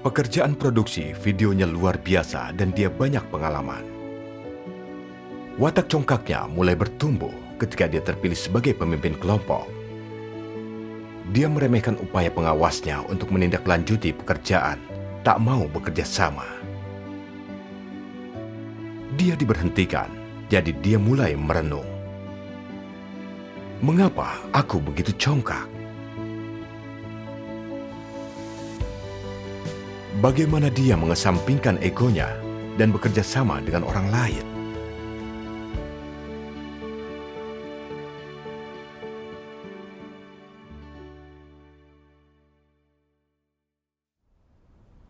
Pekerjaan produksi videonya luar biasa dan dia banyak pengalaman. Watak congkaknya mulai bertumbuh ketika dia terpilih sebagai pemimpin kelompok. Dia meremehkan upaya pengawasnya untuk menindaklanjuti pekerjaan, tak mau bekerja sama. Dia diberhentikan, jadi dia mulai merenung. Mengapa aku begitu congkak? Bagaimana dia mengesampingkan egonya dan bekerja sama dengan orang lain?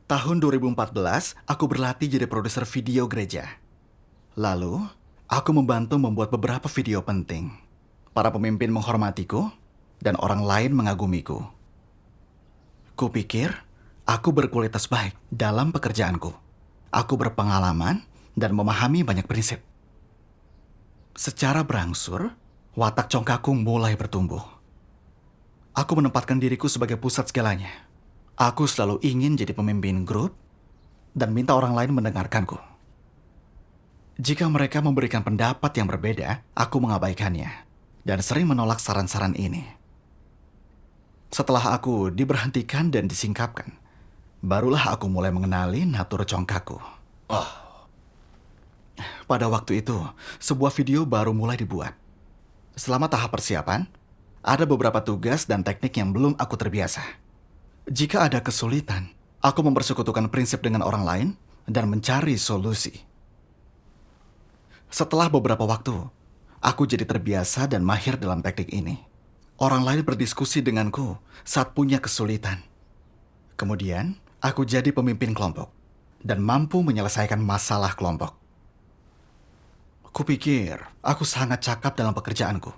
Tahun 2014, aku berlatih jadi produser video gereja. Lalu, aku membantu membuat beberapa video penting. Para pemimpin menghormatiku, dan orang lain mengagumiku. Kupikir, aku berkualitas baik dalam pekerjaanku. Aku berpengalaman dan memahami banyak prinsip. Secara berangsur, watak congkakku mulai bertumbuh. Aku menempatkan diriku sebagai pusat segalanya. Aku selalu ingin jadi pemimpin grup dan minta orang lain mendengarkanku. Jika mereka memberikan pendapat yang berbeda, aku mengabaikannya dan sering menolak saran-saran ini. Setelah aku diberhentikan dan disingkapkan, barulah aku mulai mengenali natur congkakku. Pada waktu itu, sebuah video baru mulai dibuat. Selama tahap persiapan, ada beberapa tugas dan teknik yang belum aku terbiasa. Jika ada kesulitan, aku mempersekutukan prinsip dengan orang lain dan mencari solusi. Setelah beberapa waktu, aku jadi terbiasa dan mahir dalam teknik ini. Orang lain berdiskusi denganku saat punya kesulitan. Kemudian, aku jadi pemimpin kelompok dan mampu menyelesaikan masalah kelompok. Kupikir aku sangat cakap dalam pekerjaanku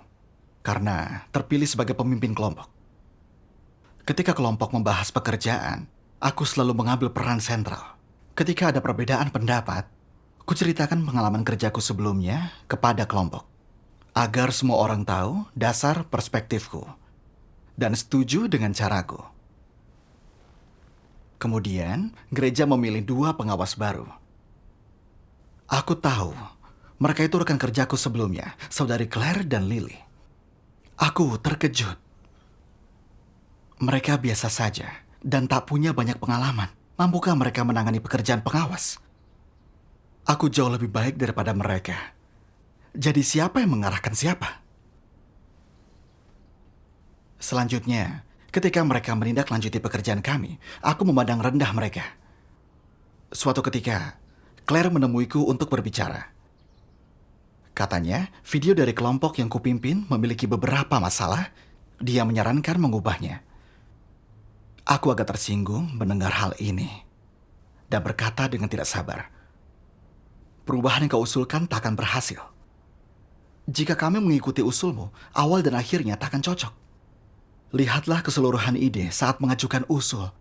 karena terpilih sebagai pemimpin kelompok. Ketika kelompok membahas pekerjaan, aku selalu mengambil peran sentral. Ketika ada perbedaan pendapat, kuceritakan pengalaman kerjaku sebelumnya kepada kelompok, agar semua orang tahu dasar perspektifku dan setuju dengan caraku. Kemudian, gereja memilih 2 pengawas baru. Aku tahu, mereka itu rekan kerjaku sebelumnya, saudari Claire dan Lily. Aku terkejut. Mereka biasa saja dan tak punya banyak pengalaman. Mampukah mereka menangani pekerjaan pengawas? Aku jauh lebih baik daripada mereka. Jadi siapa yang mengarahkan siapa? Selanjutnya, ketika mereka menindaklanjuti pekerjaan kami, aku memandang rendah mereka. Suatu ketika, Claire menemuiku untuk berbicara. Katanya, video dari kelompok yang kupimpin memiliki beberapa masalah. Dia menyarankan mengubahnya. Aku agak tersinggung mendengar hal ini dan berkata dengan tidak sabar, "Perubahan yang kau usulkan tak akan berhasil. Jika kami mengikuti usulmu, awal dan akhirnya tak akan cocok. Lihatlah keseluruhan ide saat mengajukan usul.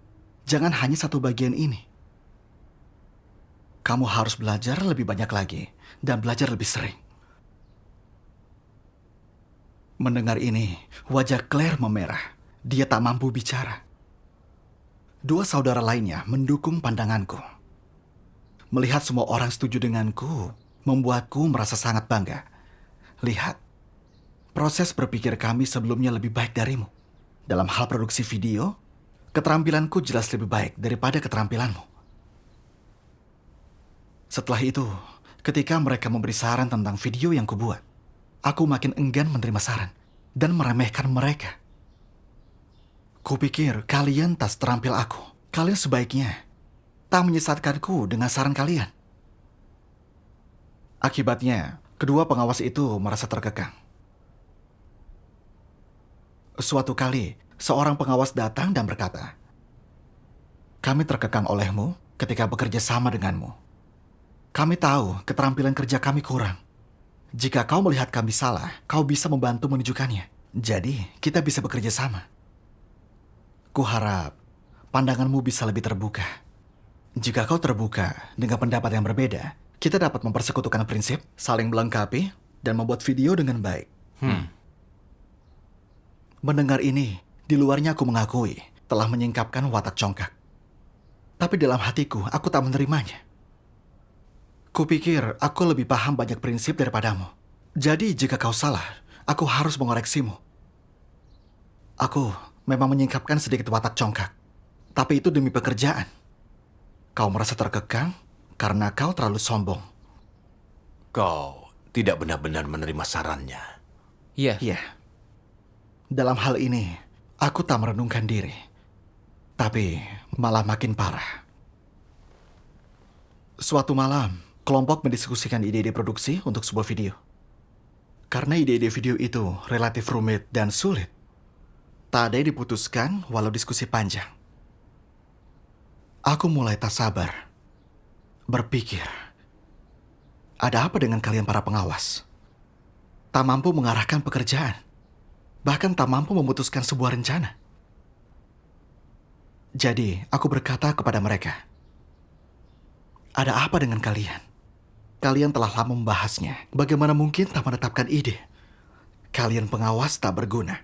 Jangan hanya satu bagian ini. Kamu harus belajar lebih banyak lagi dan belajar lebih sering." Mendengar ini, wajah Claire memerah. Dia tak mampu bicara. 2 saudara lainnya mendukung pandanganku. Melihat semua orang setuju denganku, membuatku merasa sangat bangga. Lihat, proses berpikir kami sebelumnya lebih baik darimu. Dalam hal produksi video, keterampilanku jelas lebih baik daripada keterampilanmu. Setelah itu, ketika mereka memberi saran tentang video yang kubuat, aku makin enggan menerima saran dan meremehkan mereka. Kupikir kalian tak seterampil aku. Kalian sebaiknya tak menyesatkanku dengan saran kalian. Akibatnya, kedua pengawas itu merasa terkekang. Suatu kali, seorang pengawas datang dan berkata, "Kami terkekang olehmu ketika bekerja sama denganmu. Kami tahu keterampilan kerja kami kurang. Jika kau melihat kami salah, kau bisa membantu menunjukkannya. Jadi, kita bisa bekerja sama. Kuharap pandanganmu bisa lebih terbuka. Jika kau terbuka dengan pendapat yang berbeda, kita dapat mempersekutukan prinsip, saling melengkapi, dan membuat video dengan baik." Mendengar ini, di luarnya aku mengakui telah menyingkapkan watak congkak. Tapi dalam hatiku, aku tak menerimanya. Kupikir aku lebih paham banyak prinsip daripadamu. Jadi jika kau salah, aku harus mengoreksimu. Aku memang menyingkapkan sedikit watak congkak. Tapi itu demi pekerjaan. Kau merasa terkekang karena kau terlalu sombong. Kau tidak benar-benar menerima sarannya. Iya. Iya. Dalam hal ini, aku tak merenungkan diri. Tapi malah makin parah. Suatu malam, kelompok mendiskusikan ide-ide produksi untuk sebuah video. Karena ide-ide video itu relatif rumit dan sulit, tak ada yang diputuskan walau diskusi panjang. Aku mulai tak sabar. Berpikir, ada apa dengan kalian para pengawas? Tak mampu mengarahkan pekerjaan. Bahkan tak mampu memutuskan sebuah rencana. Jadi, aku berkata kepada mereka, ada apa dengan kalian? Kalian telah lama membahasnya. Bagaimana mungkin tak menetapkan ide? Kalian pengawas tak berguna.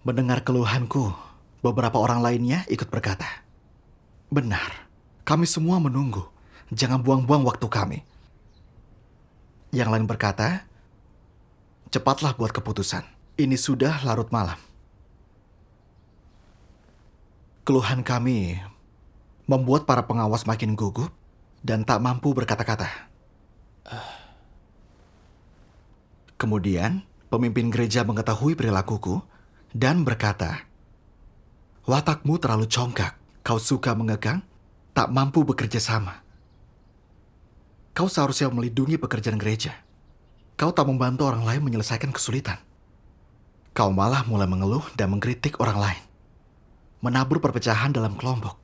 Mendengar keluhanku, beberapa orang lainnya ikut berkata, benar, kami semua menunggu. Jangan buang-buang waktu kami. Yang lain berkata, cepatlah buat keputusan. Ini sudah larut malam. Keluhan kami membuat para pengawas makin gugup dan tak mampu berkata-kata. Kemudian, pemimpin gereja mengetahui perilakuku dan berkata, watakmu terlalu congkak, kau suka mengekang, tak mampu bekerja sama. Kau seharusnya melindungi pekerjaan gereja. Kau tak membantu orang lain menyelesaikan kesulitan. Kau malah mulai mengeluh dan mengkritik orang lain. Menabur perpecahan dalam kelompok,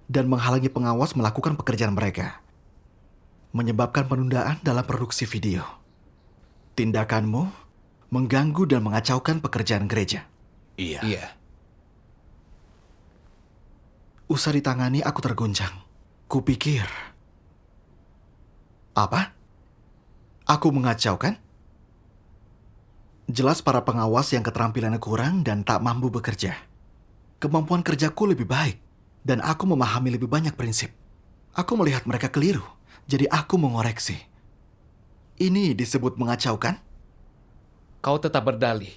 dan menghalangi pengawas melakukan pekerjaan mereka. Menyebabkan penundaan dalam produksi video. Tindakanmu mengganggu dan mengacaukan pekerjaan gereja. Iya. Iya. Usai ditangani, aku terguncang. Kupikir, apa? Aku mengacaukan? Jelas para pengawas yang keterampilannya kurang dan tak mampu bekerja. Kemampuan kerjaku lebih baik, dan aku memahami lebih banyak prinsip. Aku melihat mereka keliru, jadi aku mengoreksi. Ini disebut mengacaukan? Kau tetap berdalih.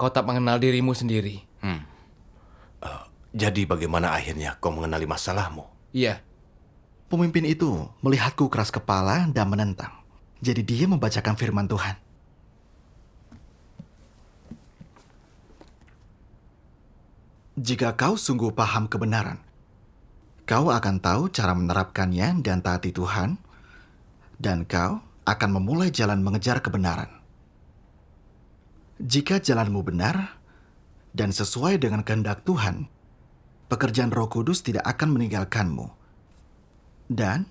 Kau tak mengenal dirimu sendiri. Jadi bagaimana akhirnya kau mengenali masalahmu? Iya. Pemimpin itu melihatku keras kepala dan menentang. Jadi dia membacakan firman Tuhan. Jika kau sungguh paham kebenaran, kau akan tahu cara menerapkannya dan taati Tuhan, dan kau akan memulai jalan mengejar kebenaran. Jika jalanmu benar dan sesuai dengan kehendak Tuhan, pekerjaan Roh Kudus tidak akan meninggalkanmu, dan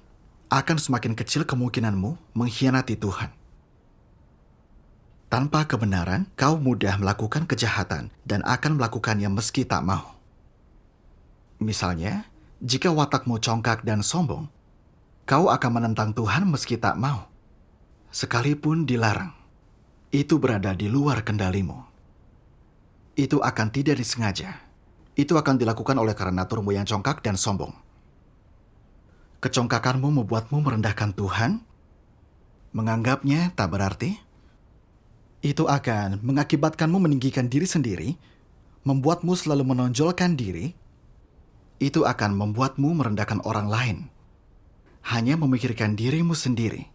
akan semakin kecil kemungkinanmu mengkhianati Tuhan. Tanpa kebenaran, kau mudah melakukan kejahatan dan akan melakukannya meski tak mau. Misalnya, jika watakmu congkak dan sombong, kau akan menentang Tuhan meski tak mau. Sekalipun dilarang, itu berada di luar kendalimu. Itu akan tidak disengaja. Itu akan dilakukan oleh karena naturmu yang congkak dan sombong. Kecongkakanmu membuatmu merendahkan Tuhan, menganggapnya tak berarti. Itu akan mengakibatkanmu meninggikan diri sendiri, membuatmu selalu menonjolkan diri. Itu akan membuatmu merendahkan orang lain, hanya memikirkan dirimu sendiri.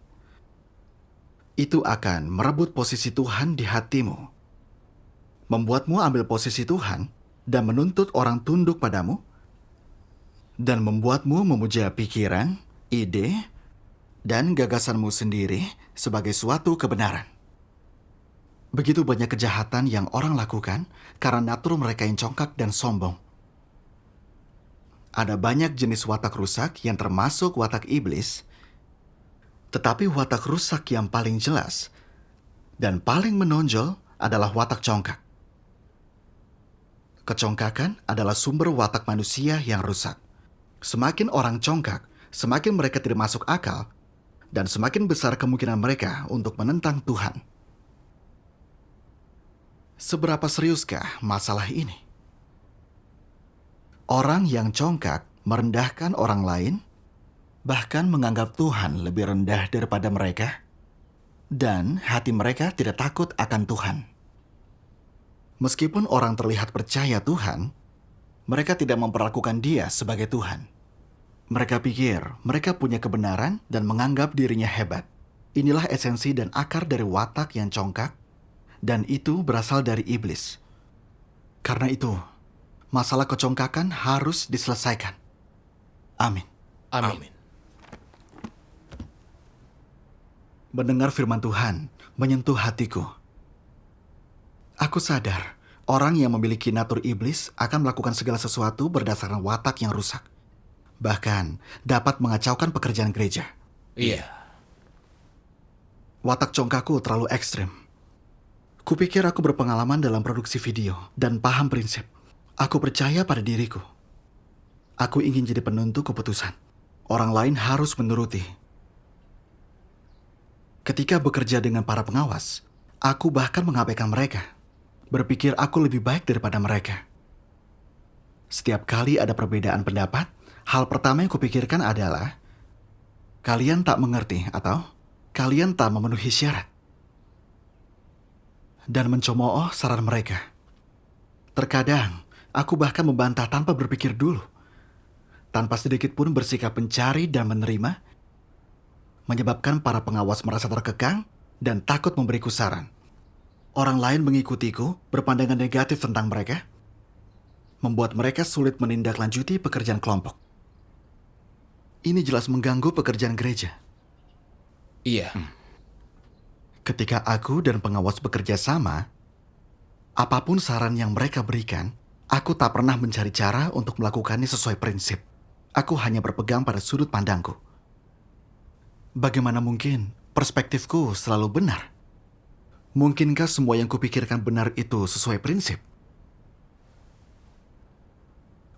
Itu akan merebut posisi Tuhan di hatimu, membuatmu ambil posisi Tuhan dan menuntut orang tunduk padamu, dan membuatmu memuja pikiran, ide, dan gagasanmu sendiri sebagai suatu kebenaran. Begitu banyak kejahatan yang orang lakukan karena natur mereka yang congkak dan sombong. Ada banyak jenis watak rusak yang termasuk watak iblis, tetapi watak rusak yang paling jelas dan paling menonjol adalah watak congkak. Kecongkakan adalah sumber watak manusia yang rusak. Semakin orang congkak, semakin mereka tidak masuk akal, dan semakin besar kemungkinan mereka untuk menentang Tuhan. Seberapa seriuskah masalah ini? Orang yang congkak merendahkan orang lain, bahkan menganggap Tuhan lebih rendah daripada mereka, dan hati mereka tidak takut akan Tuhan. Meskipun orang terlihat percaya Tuhan, mereka tidak memperlakukan Dia sebagai Tuhan. Mereka pikir mereka punya kebenaran dan menganggap dirinya hebat. Inilah esensi dan akar dari watak yang congkak, dan itu berasal dari iblis. Karena itu, masalah kecongkakan harus diselesaikan. Amin. Amin. Mendengar firman Tuhan menyentuh hatiku. Aku sadar, orang yang memiliki natur iblis akan melakukan segala sesuatu berdasarkan watak yang rusak. Bahkan dapat mengacaukan pekerjaan gereja. Iya. Watak congkakku terlalu ekstrim. Kupikir aku berpengalaman dalam produksi video dan paham prinsip. Aku percaya pada diriku. Aku ingin jadi penentu keputusan. Orang lain harus menuruti. Ketika bekerja dengan para pengawas, aku bahkan mengabaikan mereka. Berpikir aku lebih baik daripada mereka. Setiap kali ada perbedaan pendapat, hal pertama yang kupikirkan adalah, kalian tak mengerti atau kalian tak memenuhi syarat. Dan mencemooh saran mereka. Terkadang, aku bahkan membantah tanpa berpikir dulu. Tanpa sedikit pun bersikap mencari dan menerima, menyebabkan para pengawas merasa terkekang dan takut memberiku saran. Orang lain mengikutiku, berpandangan negatif tentang mereka, membuat mereka sulit menindaklanjuti pekerjaan kelompok. Ini jelas mengganggu pekerjaan gereja. Iya. Ketika aku dan pengawas bekerja sama, apapun saran yang mereka berikan, aku tak pernah mencari cara untuk melakukannya sesuai prinsip. Aku hanya berpegang pada sudut pandangku. Bagaimana mungkin perspektifku selalu benar? Mungkinkah semua yang kupikirkan benar itu sesuai prinsip?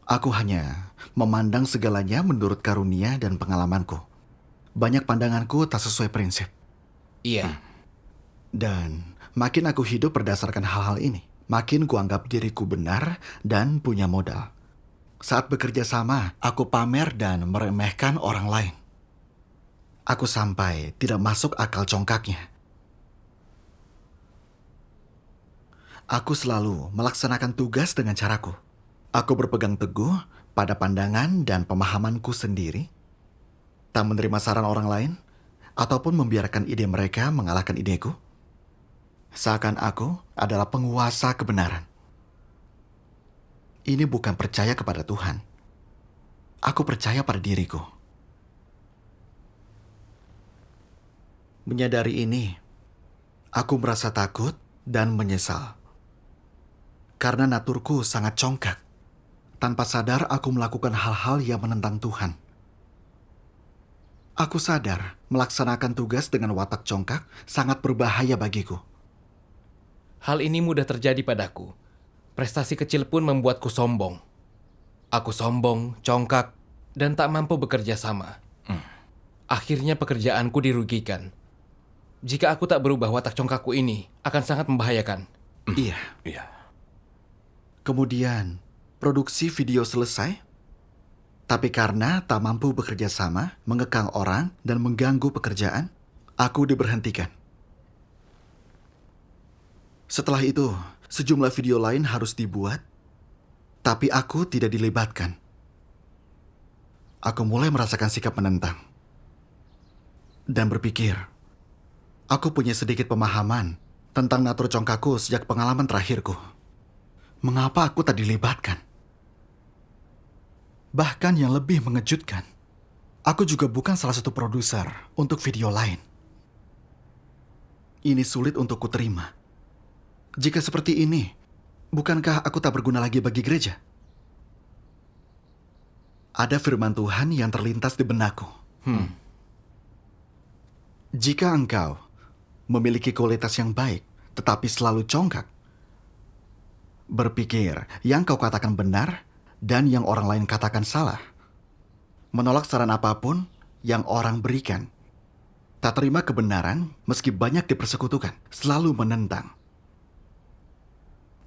Aku hanya memandang segalanya menurut karunia dan pengalamanku. Banyak pandanganku tak sesuai prinsip. Iya. Dan makin aku hidup berdasarkan hal-hal ini, makin kuanggap diriku benar dan punya modal. Saat bekerja sama, aku pamer dan meremehkan orang lain. Aku sampai tidak masuk akal congkaknya. Aku selalu melaksanakan tugas dengan caraku. Aku berpegang teguh pada pandangan dan pemahamanku sendiri, tak menerima saran orang lain, ataupun membiarkan ide mereka mengalahkan ideku. Seakan aku adalah penguasa kebenaran. Ini bukan percaya kepada Tuhan. Aku percaya pada diriku. Menyadari ini, aku merasa takut dan menyesal. Karena naturku sangat congkak. Tanpa sadar aku melakukan hal-hal yang menentang Tuhan. Aku sadar melaksanakan tugas dengan watak congkak sangat berbahaya bagiku. Hal ini mudah terjadi padaku. Prestasi kecil pun membuatku sombong. Aku sombong, congkak, dan tak mampu bekerja sama. Akhirnya pekerjaanku dirugikan. Jika aku tak berubah, watak congkakku ini akan sangat membahayakan. Iya. Kemudian, produksi video selesai. Tapi karena tak mampu bekerja sama, mengekang orang, dan mengganggu pekerjaan, aku diberhentikan. Setelah itu, sejumlah video lain harus dibuat, tapi aku tidak dilibatkan. Aku mulai merasakan sikap menentang. Dan berpikir, aku punya sedikit pemahaman tentang natur congkakku sejak pengalaman terakhirku. Mengapa aku tak dilibatkan? Bahkan yang lebih mengejutkan, aku juga bukan salah satu produser untuk video lain. Ini sulit untuk kuterima. Jika seperti ini, bukankah aku tak berguna lagi bagi gereja? Ada firman Tuhan yang terlintas di benakku. Jika engkau memiliki kualitas yang baik, tetapi selalu congkak, berpikir yang kau katakan benar dan yang orang lain katakan salah, menolak saran apapun yang orang berikan, tak terima kebenaran meski banyak dipersekutukan, selalu menentang.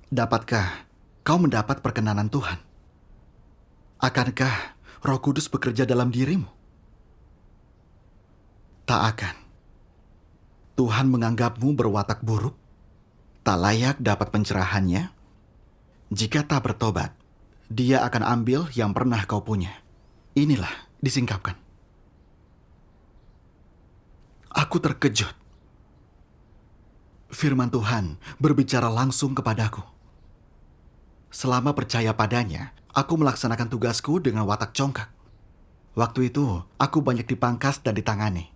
Dapatkah kau mendapat perkenanan Tuhan? Akankah Roh Kudus bekerja dalam dirimu? Tak akan. Tuhan menganggapmu berwatak buruk, tak layak dapat pencerahannya. Jika tak bertobat, Dia akan ambil yang pernah kau punya. Inilah disingkapkan. Aku terkejut. Firman Tuhan berbicara langsung kepadaku. Selama percaya padanya, aku melaksanakan tugasku dengan watak congkak. Waktu itu, aku banyak dipangkas dan ditangani.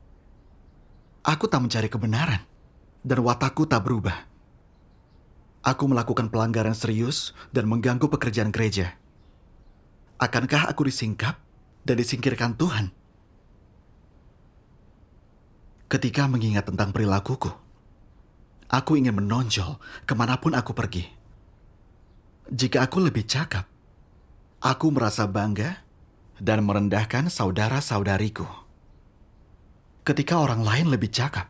Aku tak mencari kebenaran, dan watakku tak berubah. Aku melakukan pelanggaran serius dan mengganggu pekerjaan gereja. Akankah aku disingkap dan disingkirkan Tuhan? Ketika mengingat tentang perilakuku, aku ingin menonjol kemanapun aku pergi. Jika aku lebih cakap, aku merasa bangga dan merendahkan saudara-saudariku. Ketika orang lain lebih cakap,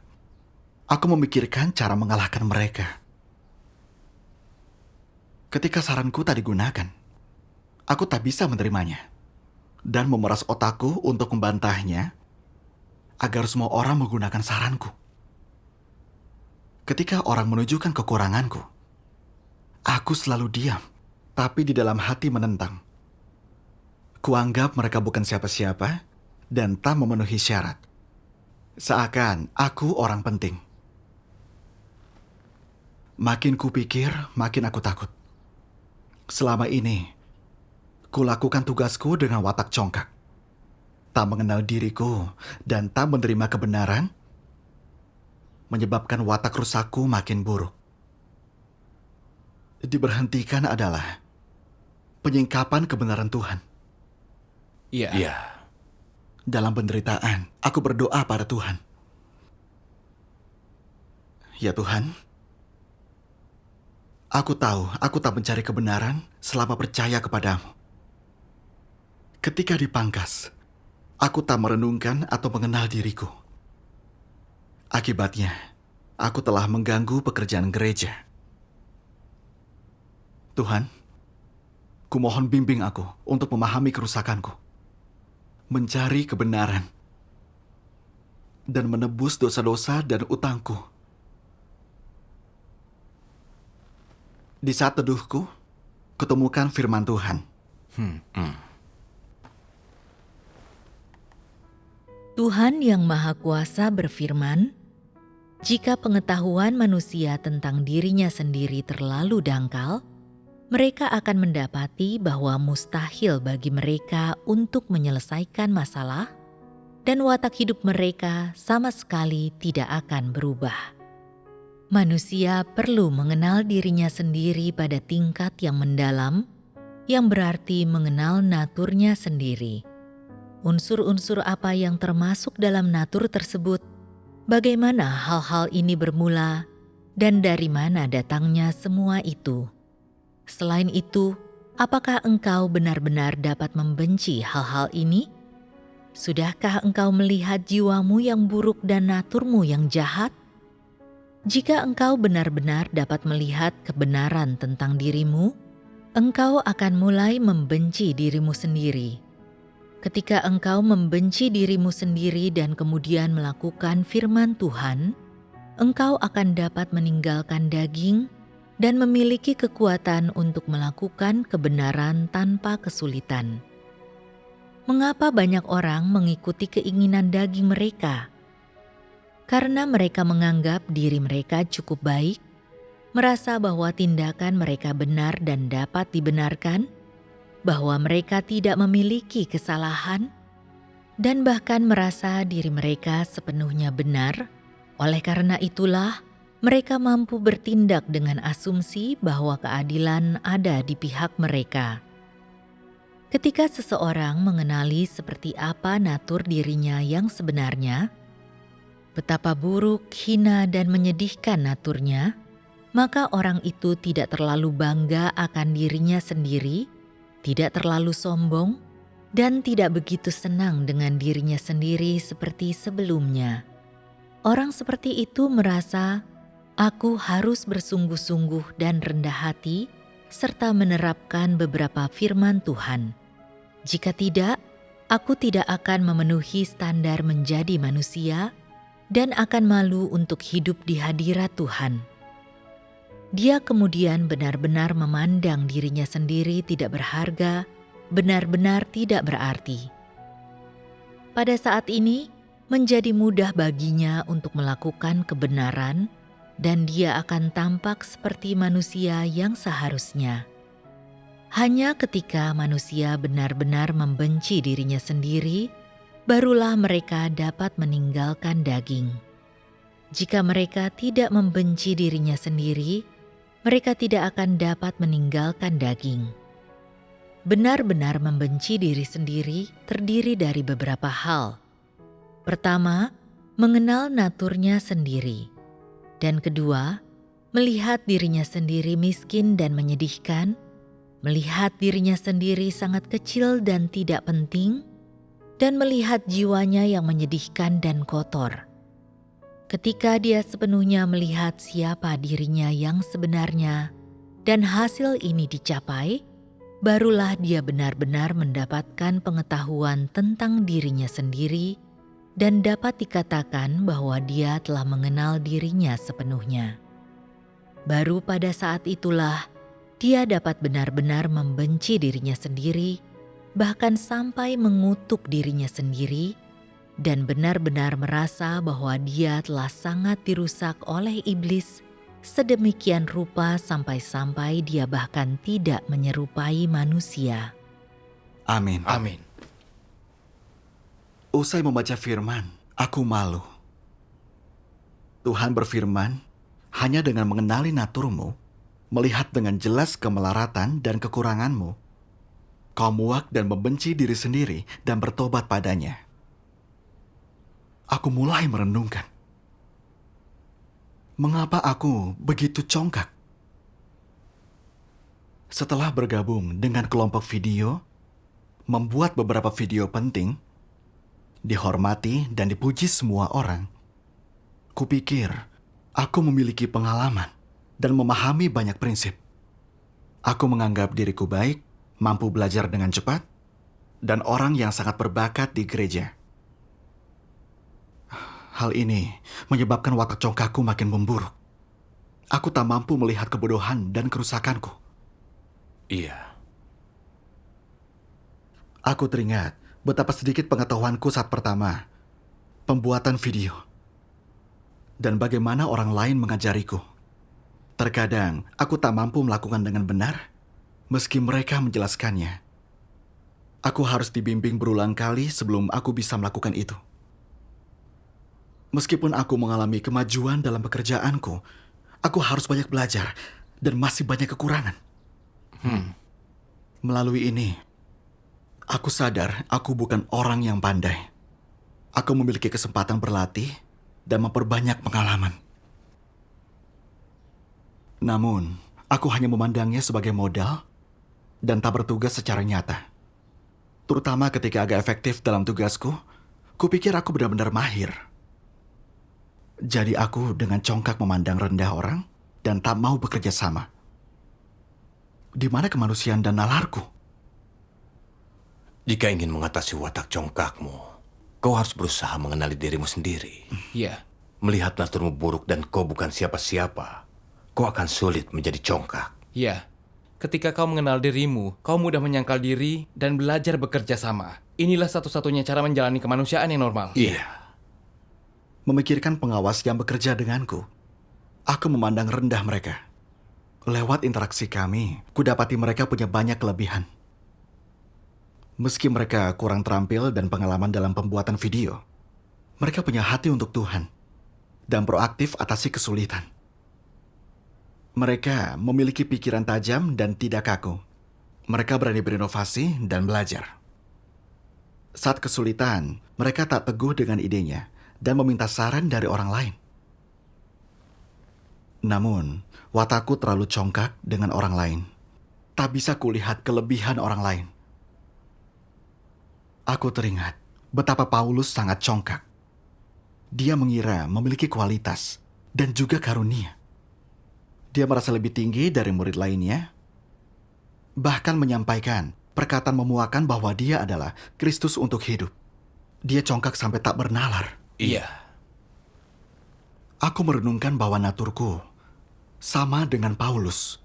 aku memikirkan cara mengalahkan mereka. Ketika saranku tak digunakan, aku tak bisa menerimanya dan memeras otakku untuk membantahnya agar semua orang menggunakan saranku. Ketika orang menunjukkan kekuranganku, aku selalu diam, tapi di dalam hati menentang. Kuanggap mereka bukan siapa-siapa dan tak memenuhi syarat. Seakan aku orang penting. Makin kupikir, makin aku takut. Selama ini, kulakukan tugasku dengan watak congkak. Tak mengenal diriku dan tak menerima kebenaran, menyebabkan watak rusakku makin buruk. Diberhentikan adalah penyingkapan kebenaran Tuhan. Iya. Ya, Dalam penderitaan, aku berdoa pada Tuhan. Ya Tuhan, aku tahu aku tak mencari kebenaran selama percaya kepadamu. Ketika dipangkas, aku tak merenungkan atau mengenal diriku. Akibatnya, aku telah mengganggu pekerjaan gereja. Tuhan, kumohon bimbing aku untuk memahami kerusakanku, mencari kebenaran, dan menebus dosa-dosa dan utangku. Di saat teduhku, kutemukan firman Tuhan. Tuhan yang Maha Kuasa berfirman, "Jika pengetahuan manusia tentang dirinya sendiri terlalu dangkal, mereka akan mendapati bahwa mustahil bagi mereka untuk menyelesaikan masalah, dan watak hidup mereka sama sekali tidak akan berubah." Manusia perlu mengenal dirinya sendiri pada tingkat yang mendalam, yang berarti mengenal naturnya sendiri. Unsur-unsur apa yang termasuk dalam natur tersebut, bagaimana hal-hal ini bermula, dan dari mana datangnya semua itu. Selain itu, apakah engkau benar-benar dapat membenci hal-hal ini? Sudahkah engkau melihat jiwamu yang buruk dan naturmu yang jahat? Jika engkau benar-benar dapat melihat kebenaran tentang dirimu, engkau akan mulai membenci dirimu sendiri. Ketika engkau membenci dirimu sendiri dan kemudian melakukan firman Tuhan, engkau akan dapat meninggalkan daging dan memiliki kekuatan untuk melakukan kebenaran tanpa kesulitan. Mengapa banyak orang mengikuti keinginan daging mereka? Karena mereka menganggap diri mereka cukup baik, merasa bahwa tindakan mereka benar dan dapat dibenarkan, bahwa mereka tidak memiliki kesalahan, dan bahkan merasa diri mereka sepenuhnya benar. Oleh karena itulah, mereka mampu bertindak dengan asumsi bahwa keadilan ada di pihak mereka. Ketika seseorang mengenali seperti apa natur dirinya yang sebenarnya, betapa buruk, hina, dan menyedihkan naturnya, maka orang itu tidak terlalu bangga akan dirinya sendiri, tidak terlalu sombong, dan tidak begitu senang dengan dirinya sendiri seperti sebelumnya. Orang seperti itu merasa, "Aku harus bersungguh-sungguh dan rendah hati, serta menerapkan beberapa firman Tuhan." Jika tidak, aku tidak akan memenuhi standar menjadi manusia dan akan malu untuk hidup di hadirat Tuhan. Dia kemudian benar-benar memandang dirinya sendiri tidak berharga, benar-benar tidak berarti. Pada saat ini, menjadi mudah baginya untuk melakukan kebenaran, dan dia akan tampak seperti manusia yang seharusnya. Hanya ketika manusia benar-benar membenci dirinya sendiri, barulah mereka dapat meninggalkan daging. Jika mereka tidak membenci dirinya sendiri, mereka tidak akan dapat meninggalkan daging. Benar-benar membenci diri sendiri terdiri dari beberapa hal. Pertama, mengenal naturnya sendiri. Dan kedua, melihat dirinya sendiri miskin dan menyedihkan, melihat dirinya sendiri sangat kecil dan tidak penting, dan melihat jiwanya yang menyedihkan dan kotor. Ketika dia sepenuhnya melihat siapa dirinya yang sebenarnya, dan hasil ini dicapai, barulah dia benar-benar mendapatkan pengetahuan tentang dirinya sendiri dan dapat dikatakan bahwa dia telah mengenal dirinya sepenuhnya. Baru pada saat itulah dia dapat benar-benar membenci dirinya sendiri, bahkan sampai mengutuk dirinya sendiri, dan benar-benar merasa bahwa dia telah sangat dirusak oleh iblis sedemikian rupa sampai-sampai dia bahkan tidak menyerupai manusia. Amin. Amin. Usai membaca firman, aku malu. Tuhan berfirman, hanya dengan mengenali naturmu, melihat dengan jelas kemelaratan dan kekuranganmu, kau muak dan membenci diri sendiri dan bertobat padanya. Aku mulai merenungkan. Mengapa aku begitu congkak? Setelah bergabung dengan kelompok video, membuat beberapa video penting, dihormati dan dipuji semua orang, kupikir aku memiliki pengalaman dan memahami banyak prinsip. Aku menganggap diriku baik, mampu belajar dengan cepat, dan orang yang sangat berbakat di gereja. Hal ini menyebabkan watak congkakku makin memburuk. Aku tak mampu melihat kebodohan dan kerusakanku. Iya. Aku teringat betapa sedikit pengetahuanku saat pertama pembuatan video, dan bagaimana orang lain mengajariku. Terkadang aku tak mampu melakukan dengan benar, meski mereka menjelaskannya. Aku harus dibimbing berulang kali sebelum aku bisa melakukan itu. Meskipun aku mengalami kemajuan dalam pekerjaanku, aku harus banyak belajar dan masih banyak kekurangan. Melalui ini, aku sadar aku bukan orang yang pandai. Aku memiliki kesempatan berlatih dan memperbanyak pengalaman. Namun, aku hanya memandangnya sebagai modal dan tak bertugas secara nyata. Terutama ketika agak efektif dalam tugasku, kupikir aku benar-benar mahir. Jadi aku dengan congkak memandang rendah orang dan tak mau bekerja sama. Di mana kemanusiaan dan nalarku? Jika ingin mengatasi watak congkakmu, kau harus berusaha mengenali dirimu sendiri. Ya, Melihat naturmu buruk dan kau bukan siapa-siapa, kau akan sulit menjadi congkak. ya. Ketika kau mengenal dirimu, kau mudah menyangkal diri dan belajar bekerja sama. Inilah satu-satunya cara menjalani kemanusiaan yang normal. Iya. Memikirkan pengawas yang bekerja denganku, aku memandang rendah mereka. Lewat interaksi kami, kudapati mereka punya banyak kelebihan. Meski mereka kurang terampil dan pengalaman dalam pembuatan video, mereka punya hati untuk Tuhan dan proaktif atasi kesulitan. Mereka memiliki pikiran tajam dan tidak kaku. Mereka berani berinovasi dan belajar. Saat kesulitan, mereka tak teguh dengan idenya dan meminta saran dari orang lain. Namun, watakku terlalu congkak dengan orang lain. Tak bisa kulihat kelebihan orang lain. Aku teringat betapa Paulus sangat congkak. Dia mengira memiliki kualitas dan juga karunia. Dia merasa lebih tinggi dari murid lainnya, bahkan menyampaikan perkataan memuakan bahwa dia adalah Kristus untuk hidup. Dia congkak sampai tak bernalar. Iya. Aku merenungkan bahwa naturku sama dengan Paulus.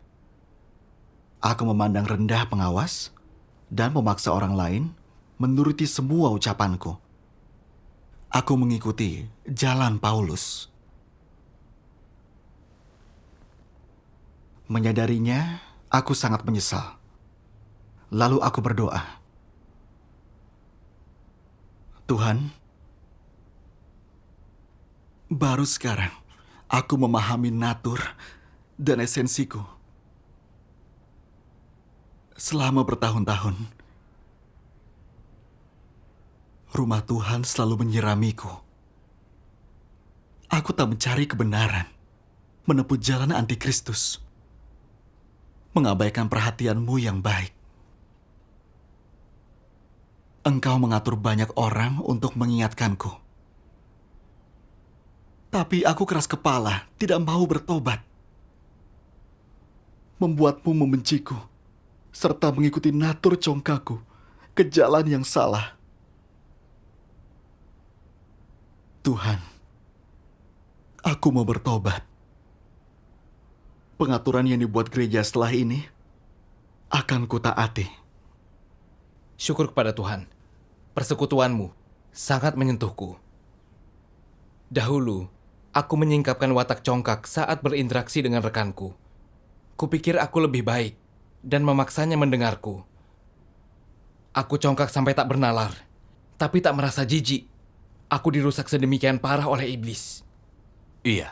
Aku memandang rendah pengawas dan memaksa orang lain menuruti semua ucapanku. Aku mengikuti jalan Paulus. Menyadarinya, aku sangat menyesal. Lalu aku berdoa, Tuhan, baru sekarang aku memahami natur dan esensiku. Selama bertahun-tahun, rumah Tuhan selalu menyiramiku. Aku tak mencari kebenaran, menempuh jalan antikristus, mengabaikan perhatianmu yang baik. Engkau mengatur banyak orang untuk mengingatkanku. Tapi aku keras kepala, tidak mau bertobat. Membuatmu membenciku, serta mengikuti natur congkakku ke jalan yang salah. Tuhan, aku mau bertobat. Pengaturan yang dibuat gereja setelah ini akan kutaati. Syukur kepada Tuhan. Persekutuanmu sangat menyentuhku. Dahulu, aku menyingkapkan watak congkak saat berinteraksi dengan rekanku. Kupikir aku lebih baik dan memaksanya mendengarku. Aku congkak sampai tak bernalar, tapi tak merasa jijik. Aku dirusak sedemikian parah oleh iblis. Iya,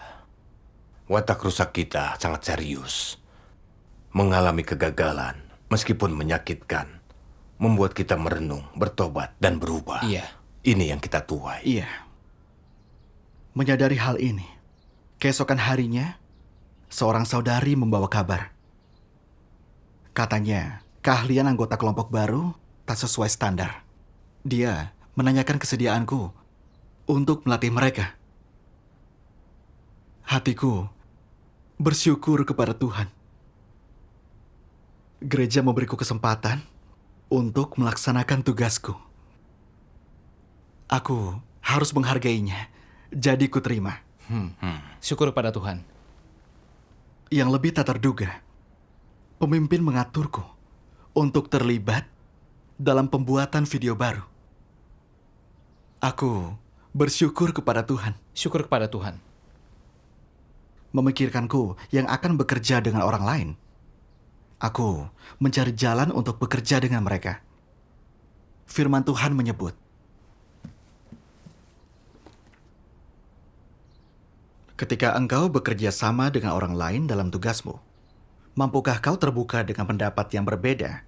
watak rusak kita sangat serius. Mengalami kegagalan, meskipun menyakitkan, membuat kita merenung, bertobat, dan berubah. Iya. Ini yang kita tuai. Iya. Menyadari hal ini, keesokan harinya, seorang saudari membawa kabar. Katanya, keahlian anggota kelompok baru tak sesuai standar. Dia menanyakan kesediaanku untuk melatih mereka. Hatiku bersyukur kepada Tuhan. Gereja memberiku kesempatan untuk melaksanakan tugasku. Aku harus menghargainya, jadi kuterima. Syukur pada Tuhan. Yang lebih tak terduga, pemimpin mengaturku untuk terlibat dalam pembuatan video baru. Aku bersyukur kepada Tuhan. Syukur kepada Tuhan. Memikirkanku yang akan bekerja dengan orang lain. Aku mencari jalan untuk bekerja dengan mereka. Firman Tuhan menyebut, ketika engkau bekerja sama dengan orang lain dalam tugasmu, mampukah kau terbuka dengan pendapat yang berbeda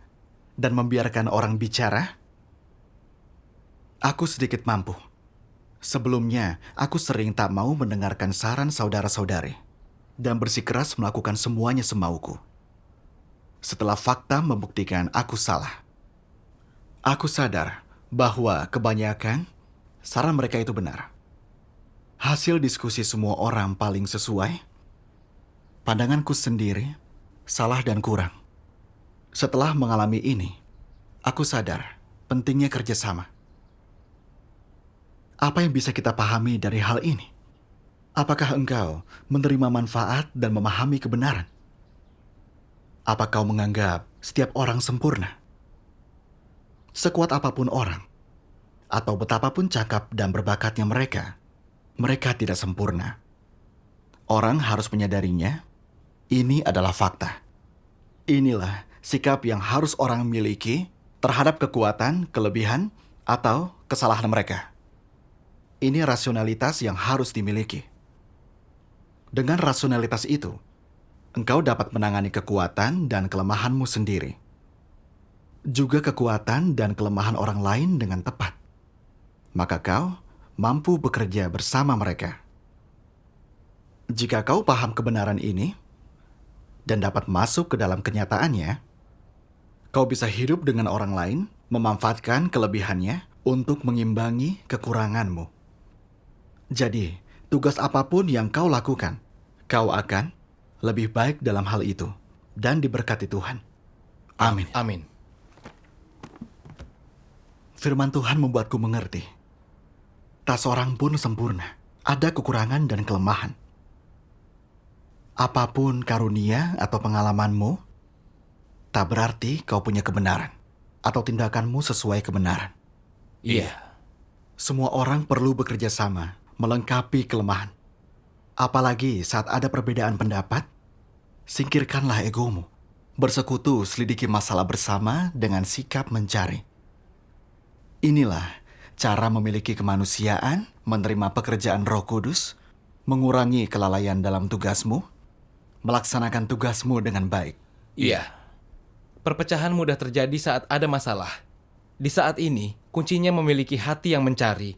dan membiarkan orang bicara? Aku sedikit mampu. Sebelumnya, aku sering tak mau mendengarkan saran saudara-saudari dan bersikeras melakukan semuanya semauku. Setelah fakta membuktikan aku salah, aku sadar bahwa kebanyakan saran mereka itu benar. Hasil diskusi semua orang paling sesuai, pandanganku sendiri salah dan kurang. Setelah mengalami ini, aku sadar pentingnya kerjasama. Apa yang bisa kita pahami dari hal ini? Apakah engkau menerima manfaat dan memahami kebenaran? Apa kau menganggap setiap orang sempurna? Sekuat apapun orang, atau betapapun cakap dan berbakatnya mereka tidak sempurna. Orang harus menyadarinya, ini adalah fakta. Inilah sikap yang harus orang miliki terhadap kekuatan, kelebihan, atau kesalahan mereka. Ini rasionalitas yang harus dimiliki. Dengan rasionalitas itu, engkau dapat menangani kekuatan dan kelemahanmu sendiri. Juga kekuatan dan kelemahan orang lain dengan tepat. Maka kau mampu bekerja bersama mereka. Jika kau paham kebenaran ini dan dapat masuk ke dalam kenyataannya, kau bisa hidup dengan orang lain, memanfaatkan kelebihannya untuk mengimbangi kekuranganmu. Jadi, tugas apapun yang kau lakukan, kau akan lebih baik dalam hal itu dan diberkati Tuhan. Amin. Amin. Firman Tuhan membuatku mengerti. Tak seorang pun sempurna. Ada kekurangan dan kelemahan. Apapun karunia atau pengalamanmu, tak berarti kau punya kebenaran atau tindakanmu sesuai kebenaran. Iya. Semua orang perlu bekerja sama, melengkapi kelemahan. Apalagi saat ada perbedaan pendapat, singkirkanlah egomu. Bersekutu selidiki masalah bersama dengan sikap mencari. Inilah cara memiliki kemanusiaan, menerima pekerjaan Roh Kudus, mengurangi kelalaian dalam tugasmu, melaksanakan tugasmu dengan baik. Iya. Perpecahan mudah terjadi saat ada masalah. Di saat ini, kuncinya memiliki hati yang mencari.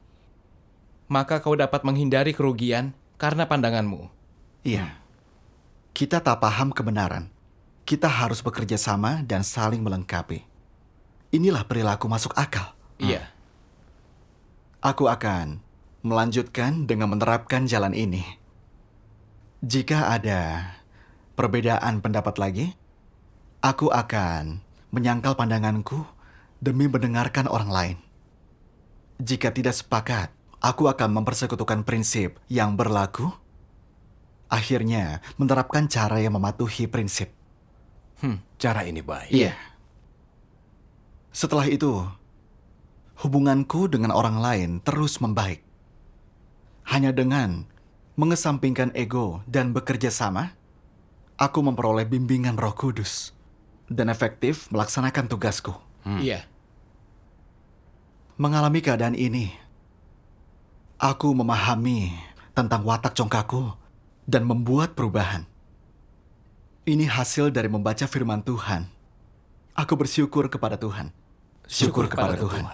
Maka kau dapat menghindari kerugian karena pandanganmu. Iya. Kita tak paham kebenaran. Kita harus bekerja sama dan saling melengkapi. Inilah perilaku masuk akal. Iya. Aku akan melanjutkan dengan menerapkan jalan ini. Jika ada perbedaan pendapat lagi, aku akan menyangkal pandanganku demi mendengarkan orang lain. Jika tidak sepakat, aku akan mempersekutukan prinsip yang berlaku, akhirnya menerapkan cara yang mematuhi prinsip. Cara ini baik. Iya. Setelah itu, hubunganku dengan orang lain terus membaik. Hanya dengan mengesampingkan ego dan bekerja sama, aku memperoleh bimbingan Roh Kudus dan efektif melaksanakan tugasku. Iya. Mengalami keadaan ini, aku memahami tentang watak congkakku dan membuat perubahan. Ini hasil dari membaca firman Tuhan. Aku bersyukur kepada Tuhan. Syukur kepada Tuhan.